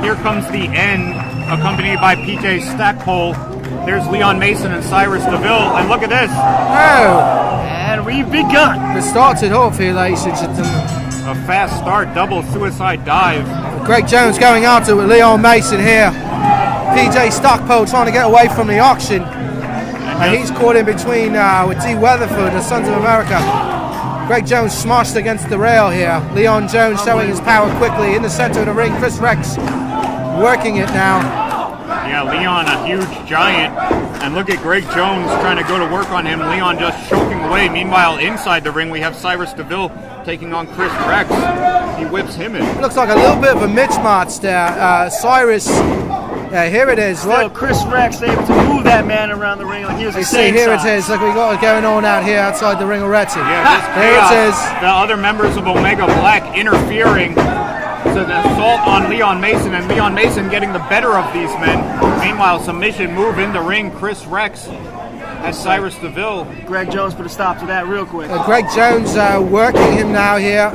here comes the end, accompanied by PJ Stackpole. There's Leon Mason and Cyrus Deville, and look at this. Oh! And we've begun. The started off here, ladies and gentlemen. A fast start, double suicide dive. Greg Jones going after it with Leon Mason here. PJ Stackpole trying to get away from the auction. And he's caught in between with D. Weatherford, the Sons of America. Greg Jones smashed against the rail here. Leon Jones showing his power quickly in the center of the ring. Kris Rex working it now. Yeah, Leon, a huge giant. And look at Greg Jones trying to go to work on him. Leon just choking away. Meanwhile, inside the ring, we have Cyrus Deville taking on Kris Rex. He whips him in. It looks like a little bit of a mismatch there. Cyrus, here it is. Still, Kris Rex able to move that man around the ring like he was the same here size. it is. Look, we got it going on out here outside the ring already. Yeah, there it is. The other members of Omega Black interfering. So the assault on Leon Mason, and Leon Mason getting the better of these men. Meanwhile, submission move in the ring. Kris Rex as Cyrus Deville. Greg Jones put a stop to that real quick. Greg Jones working him now here.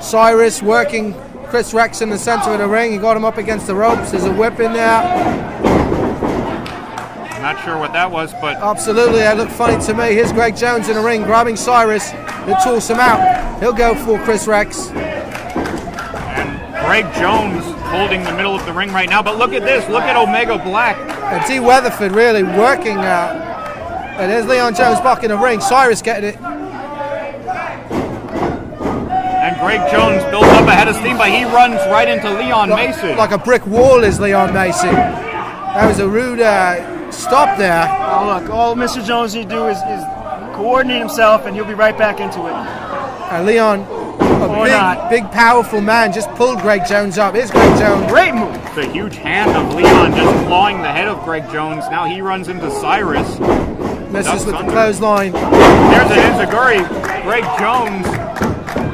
Cyrus working Kris Rex in the center of the ring. He got him up against the ropes. There's a whip in there. Not sure what that was, but... Absolutely, that looked funny to me. Here's Greg Jones in the ring, grabbing Cyrus. He'll toss him out. He'll go for Kris Rex. And Greg Jones holding the middle of the ring right now. But look at this. Look at Omega Black. And D. Weatherford really working. And there's Leon Jones back in the ring. Cyrus getting it. And Greg Jones builds up ahead of steam, but he runs right into Leon Mason. Like a brick wall is Leon Mason. That was a rude stop there. Oh, look, all Mr. Jones needs to do is coordinate himself, and he'll be right back into it. And Leon, a big, powerful man, just pulled Greg Jones up. Here's Greg Jones. Great move. The huge hand of Leon just clawing the head of Greg Jones. Now he runs into Cyrus. Misses with the clothesline. There's an enziguri. Greg Jones.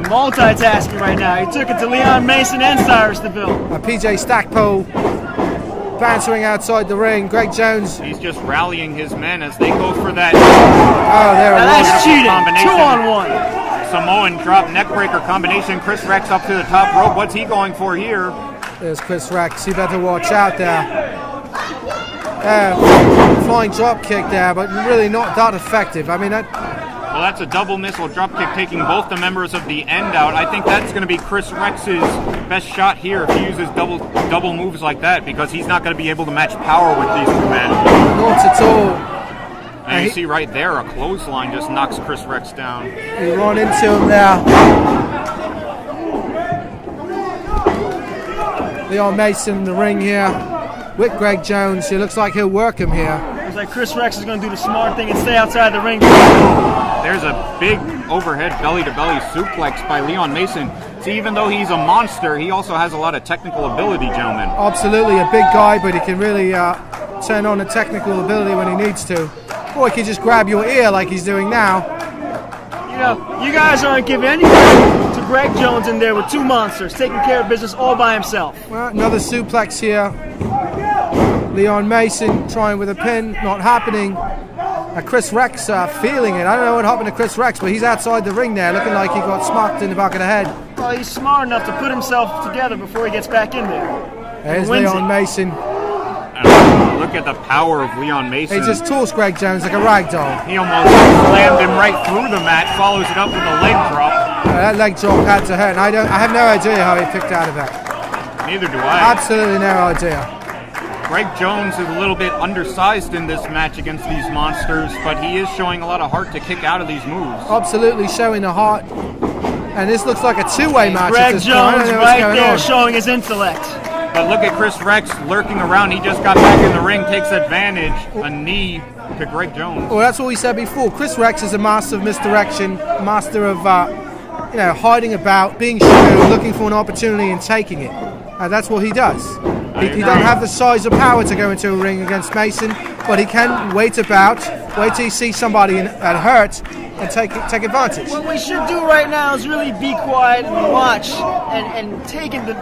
Multitasking right now. He took it to Leon Mason and Cyrus Deville. PJ Stackpole bouncing outside the ring. Greg Jones. He's just rallying his men as they go for that. Oh, there it is. That's cheating. 2-on-1. Samoan drop neckbreaker combination. Kris Rex up to the top rope. What's he going for here? There's Kris Rex. You better watch out there. Flying drop kick there, but really not that effective. I mean, well, that's a double missile drop kick, taking both the members of the end out. I think that's going to be Kris Rex's best shot here if he uses double moves like that, because he's not going to be able to match power with these two men. Not at all. And you see right there, a clothesline just knocks Kris Rex down. He run into him there. Leon Mason in the ring here with Greg Jones. It looks like he'll work him here. Looks like Kris Rex is going to do the smart thing and stay outside the ring. There's a big overhead belly-to-belly suplex by Leon Mason. See, even though he's a monster, he also has a lot of technical ability, gentlemen. Absolutely, a big guy, but he can really turn on the technical ability when he needs to. Or he can just grab your ear like he's doing now. You know, you guys aren't giving any credit to Greg Jones in there with two monsters, taking care of business all by himself. Well, another suplex here. Leon Mason trying with a pin, not happening. Kris Rex feeling it. I don't know what happened to Kris Rex, but he's outside the ring there, looking like he got smacked in the back of the head. Well, he's smart enough to put himself together before he gets back in there. There's Leon Mason. Look at the power of Leon Mason. He just tossed Greg Jones like a rag doll. He almost slammed him right through the mat, follows it up with a leg drop. That leg drop had to hurt, and I have no idea how he picked out of that. Neither do I. Absolutely no idea. Greg Jones is a little bit undersized in this match against these monsters, but he is showing a lot of heart to kick out of these moves. Absolutely showing the heart. And this looks like a two-way match. Greg Jones right there showing his intellect. But look at Kris Rex lurking around. He just got back in the ring, takes advantage. A knee to Greg Jones. Well, that's what we said before. Kris Rex is a master of misdirection, master of hiding about, being shrewd, looking for an opportunity and taking it. That's what he does. He don't have the size or power to go into a ring against Mason, but he can wait till he sees somebody that hurt and take advantage. What we should do right now is really be quiet and watch and take in the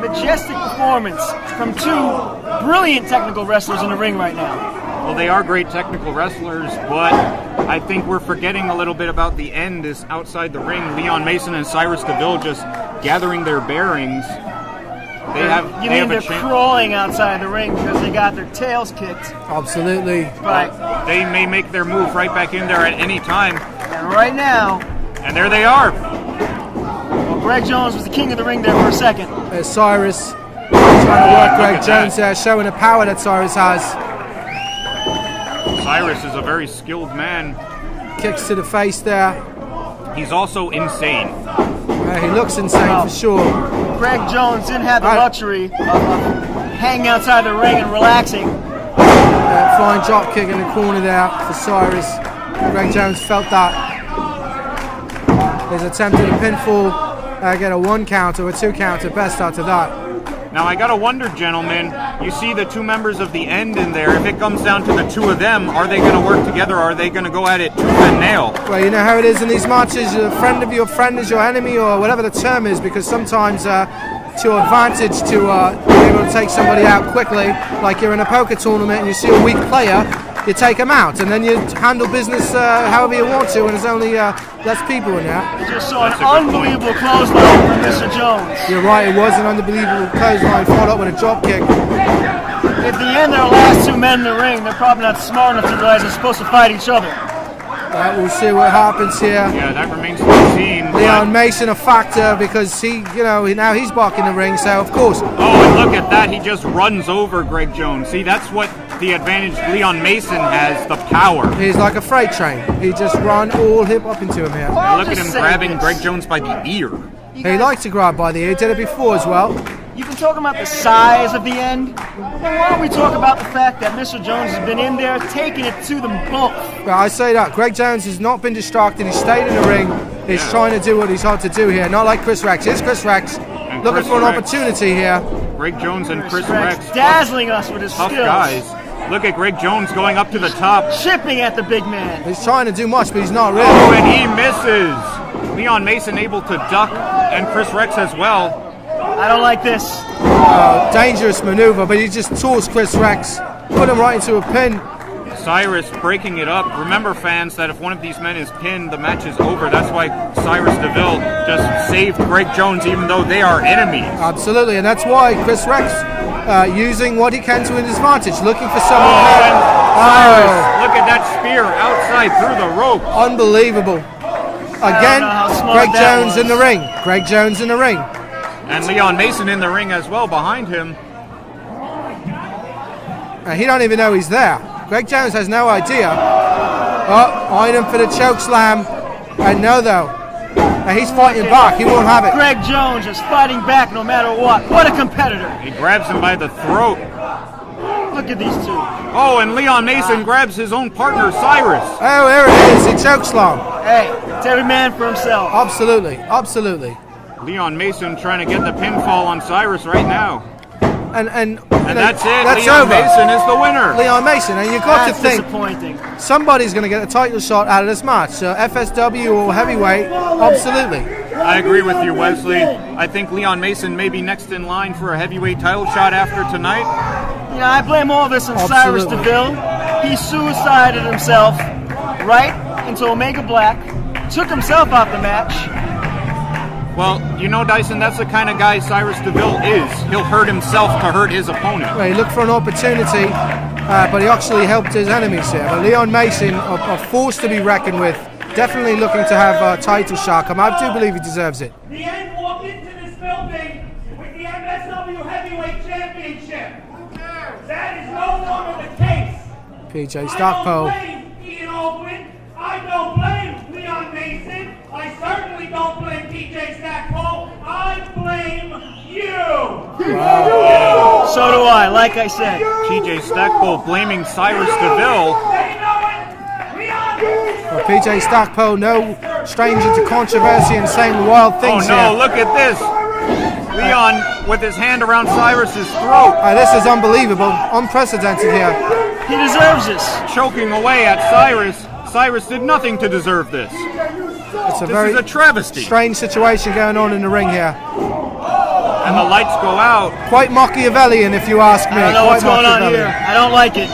majestic performance from two brilliant technical wrestlers in the ring right now. Well, they are great technical wrestlers, but I think we're forgetting a little bit about the end is outside the ring. Leon Mason and Cyrus Deville just gathering their bearings. You mean they're crawling outside the ring because they got their tails kicked? Absolutely. But they may make their move right back in there at any time. And right now. And there they are. Well, Greg Jones was the king of the ring there for a second. There's Cyrus trying to work Greg Jones there, showing the power that Cyrus has. Cyrus is a very skilled man. Kicks to the face there. He's also insane. He looks insane for sure. Greg Jones didn't have the luxury of hanging outside the ring and relaxing. Flying drop kick in the corner there for Cyrus. Greg Jones felt that. He's attempted a pinfall, get a 1 count or a 2 count at best out of that. Now I gotta wonder, gentlemen, you see the 2 members of the End in there. If it comes down to the 2 of them, are they gonna work together or are they gonna go at it tooth and nail? Well, you know how it is in these matches, a friend of your friend is your enemy or whatever the term is, because sometimes it's your advantage to be able to take somebody out quickly, like you're in a poker tournament and you see a weak player, you take them out and then you handle business however you want to, and there's only less people in there. You just saw an unbelievable clothesline from Mr. Jones. You're right, it was an unbelievable clothesline, followed up with a drop kick. At the end, there are last 2 men in the ring. They're probably not smart enough to realize they're supposed to fight each other. We'll see what happens here. Yeah, that remains to be seen. Leon Mason a factor because he, now he's back in the ring, so of course. Oh, and look at that. He just runs over Greg Jones. See, that's what the advantage Leon Mason has, the power. He's like a freight train. He just run all hip up into him here. Now look at him grabbing Greg Jones by the ear. He likes to grab by the ear. He did it before as well. You've been talking about the size of the End. Well, why don't we talk about the fact that Mr. Jones has been in there taking it to them both? Well, I say that. Greg Jones has not been distracted. He's stayed in the ring. He's trying to do what he's had to do here. Not like Chris Rex. Here's Chris Rex looking for an opportunity here. Greg Jones and Chris Rex. Dazzling us with his tough skills. Guys. Look at Greg Jones going up to the top. Chipping at the big man. He's trying to do much, but he's not really. Oh, and he misses. Leon Mason able to duck, and Chris Rex as well. I don't like this. Dangerous maneuver, but he just tools Chris Rex. Put him right into a pin. Cyrus breaking it up. Remember, fans, that if one of these men is pinned, the match is over. That's why Cyrus Deville just saved Greg Jones, even though they are enemies. Absolutely, and that's why Chris Rex using what he can to his advantage, looking for someone. Cyrus, look at that spear outside through the rope. Unbelievable. Again, Greg Jones in the ring. Greg Jones in the ring. And Leon Mason in the ring as well behind him. He don't even know he's there. Greg Jones has no idea. Oh, eyeing him for the choke slam. And no, though. He's fighting back. He won't have it. Greg Jones is fighting back no matter what. What a competitor. He grabs him by the throat. Look at these 2. Oh, and Leon Mason grabs his own partner, Cyrus. Oh, there it is. He choke slam. Hey, it's every man for himself. Absolutely. Absolutely. Leon Mason trying to get the pinfall on Cyrus right now. And that's it. That's Leon over. Mason is the winner. Leon Mason, and you've got to think disappointing. Somebody's going to get a title shot out of this match. FSW or heavyweight, absolutely. I agree with you, Wesley. I think Leon Mason may be next in line for a heavyweight title shot after tonight. Yeah, I blame all this on Cyrus Deville. He suicided himself right into Omega Black, took himself out the match. Well, you know, Dyson, that's the kind of guy Cyrus Deville is. He'll hurt himself to hurt his opponent. Well, he looked for an opportunity, but he actually helped his enemies here. But Leon Mason, a force to be reckoned with, definitely looking to have a title shot come. I do believe he deserves it. The End walked into this building with the MSW Heavyweight Championship. That is no longer the case. PJ Stackpole. I don't blame Leon Mason. I certainly don't blame PJ Stackpole. I blame you. Wow. So do I, like I said. PJ Stackpole blaming Cyrus Deville. Well, PJ Stackpole, no stranger to controversy and saying wild things. Oh no, here. look at this. Leon with his hand around Cyrus's throat. This is unbelievable, unprecedented here. He deserves this. Choking away at Cyrus. Cyrus did nothing to deserve this. It's This is a travesty. Strange situation going on in the ring here. And the lights go out. Quite Machiavellian, if you ask me. I don't know what's going on here. I don't like it.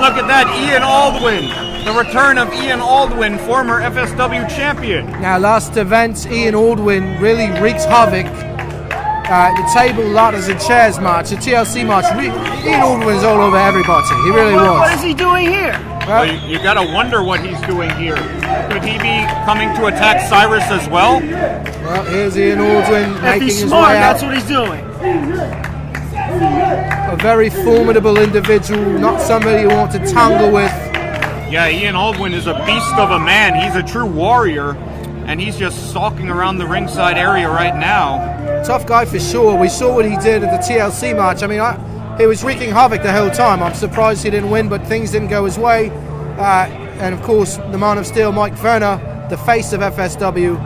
look at that, Ian Aldwin. The return of Ian Aldwin, former FSW champion. Now, last event, Ian Aldwin really wreaks havoc. The table, ladders, and chairs match, the TLC match. Ian Aldwin's all over everybody. He really was. What is he doing here? Well, you gotta wonder what he's doing here. Could he be coming to attack Cyrus as well? Well, here's Ian Aldwin If making he's his smart, way out. that's what he's doing. A very formidable individual, not somebody you want to tangle with. Yeah, Ian Aldwin is a beast of a man. He's a true warrior, and he's just stalking around the ringside area right now. Tough guy for sure. We saw what he did at the TLC match. I mean, he was wreaking havoc the whole time. I'm surprised he didn't win, but things didn't go his way. And of course, the man of steel, Mike Werner, the face of FSW,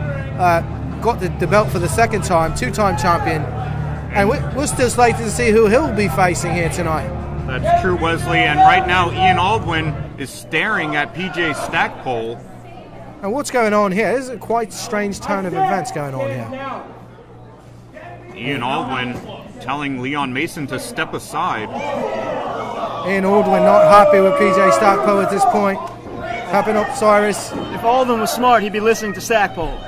got the belt for the second time, two-time champion. And we're still slated to see who he'll be facing here tonight. That's true, Wesley. And right now, Ian Aldwin is staring at PJ Stackpole. And what's going on here? This is a quite strange turn of events going on here. Ian Aldwin telling Leon Mason to step aside. Ian Aldwin not happy with PJ Stackpole at this point. Tapping up Cyrus. If Aldwin was smart, he'd be listening to Stackpole.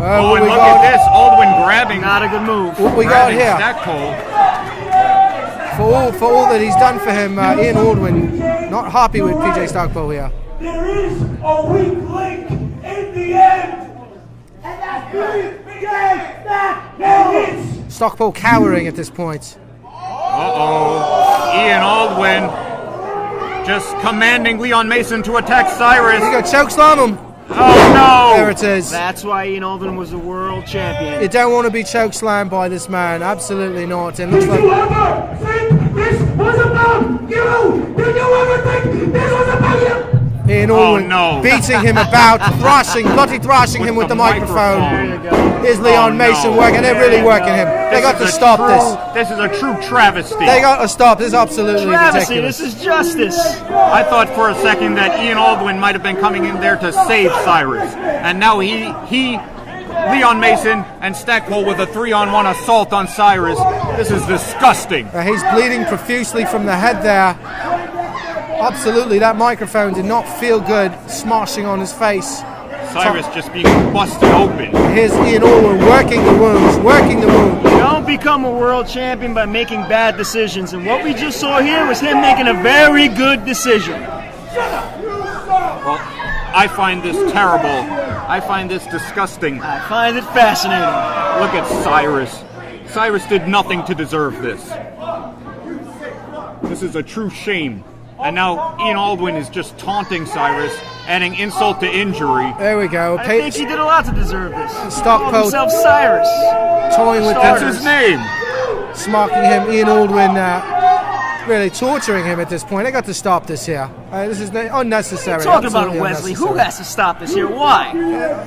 Oh, and look at this, Aldwin grabbing. Not a good move. What we got here? Stackpole. For all that he's done for him, Ian Aldwin not happy with PJ Stackpole here. There is a weak link in the end. And that's PJ Stackpole. Stackpole cowering at this point. Uh-oh. Ian Aldwin just commanding Leon Mason to attack Cyrus. You got chokeslam him. Oh no! There it is. That's why Ian Aldwin was the world champion. You don't want to be chokeslammed by this man. Absolutely not. It looks Did like you ever think this was about you? Did you ever think this was about you? Ian Oh, Aldwin no. beating him about, bloody thrashing him with the microphone. There you go. Here's Leon Oh, Mason no. working. They're really working him. They got to stop this. This is a true travesty. They got to stop. This is absolutely Travesty, ridiculous. this is justice. I thought for a second that Ian Aldwin might have been coming in there to save Cyrus. And now he Leon Mason, and Stackpole with a 3-on-1 assault on Cyrus. This is disgusting. He's bleeding profusely from the head there. Absolutely, that microphone did not feel good, smashing on his face. Cyrus just being busted open. Here's Ian Aldwin working the wounds, working the wounds. You don't become a world champion by making bad decisions, and what we just saw here was him making a very good decision. Well, I find this terrible. I find this disgusting. I find it fascinating. Look at Cyrus. Cyrus did nothing to deserve this. This is a true shame. And now Ian Aldwin is just taunting Cyrus, adding insult to injury. There we go. I think he did a lot to deserve this. Stackpole Called himself Cyrus. toying with That's his name. smacking him. Ian Aldwin really torturing him at this point. They got to stop this here. This is unnecessary. Talk about it, Absolutely Wesley. Who unnecessary. has to stop this here? Why?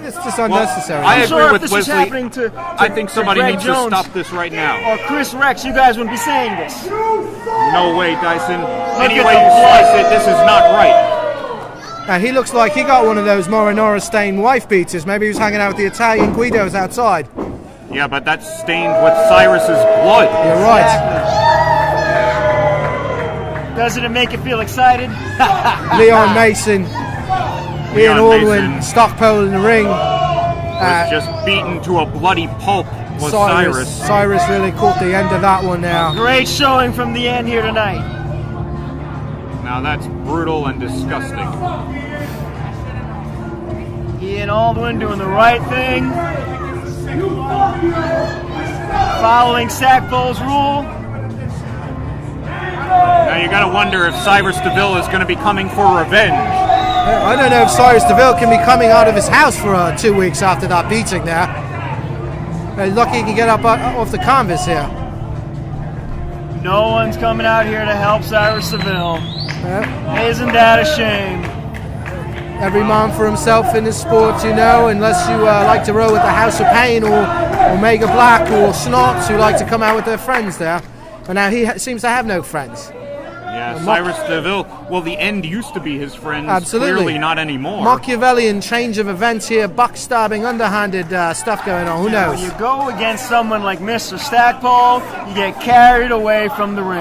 It's just unnecessary. I I'm agree sure with if this was Wesley. happening to I think somebody Greg needs Jones to stop this right now. or Chris Rex, you guys wouldn't be saying this. No way, Dyson. Any at way the you blood. slice it, this is not right. He looks like he got one of those Morinora stained wife beaters. Maybe he was hanging out with the Italian Guidos outside. Yeah, but that's stained with Cyrus's blood. You're right. Doesn't it make you feel excited? Leon Mason, Ian Leon Aldwin, Mason Stackpole in the ring. was just beaten to a bloody pulp with Cyrus. Cyrus really caught the end of that one now. Great showing from the end here tonight. Now that's brutal and disgusting. Ian Aldwin doing the right thing. Following Stackpole's rule. Now you gotta wonder if Cyrus Deville is gonna be coming for revenge. I don't know if Cyrus Deville can be coming out of his house for 2 weeks after that beating there. Lucky he can get up off the canvas here. No one's coming out here to help Cyrus Deville. Isn't that a shame? Every man for himself in this sport, you know, unless you like to roll with the House of Pain or Omega Black or Snots who like to come out with their friends there. But now he seems to have no friends. Yeah, Cyrus Deville, well, the end used to be his friends. Absolutely. Clearly not anymore. Machiavellian change of events here, backstabbing, underhanded stuff going on. Who knows? When you go against someone like Mr. Stackpole, you get carried away from the ring.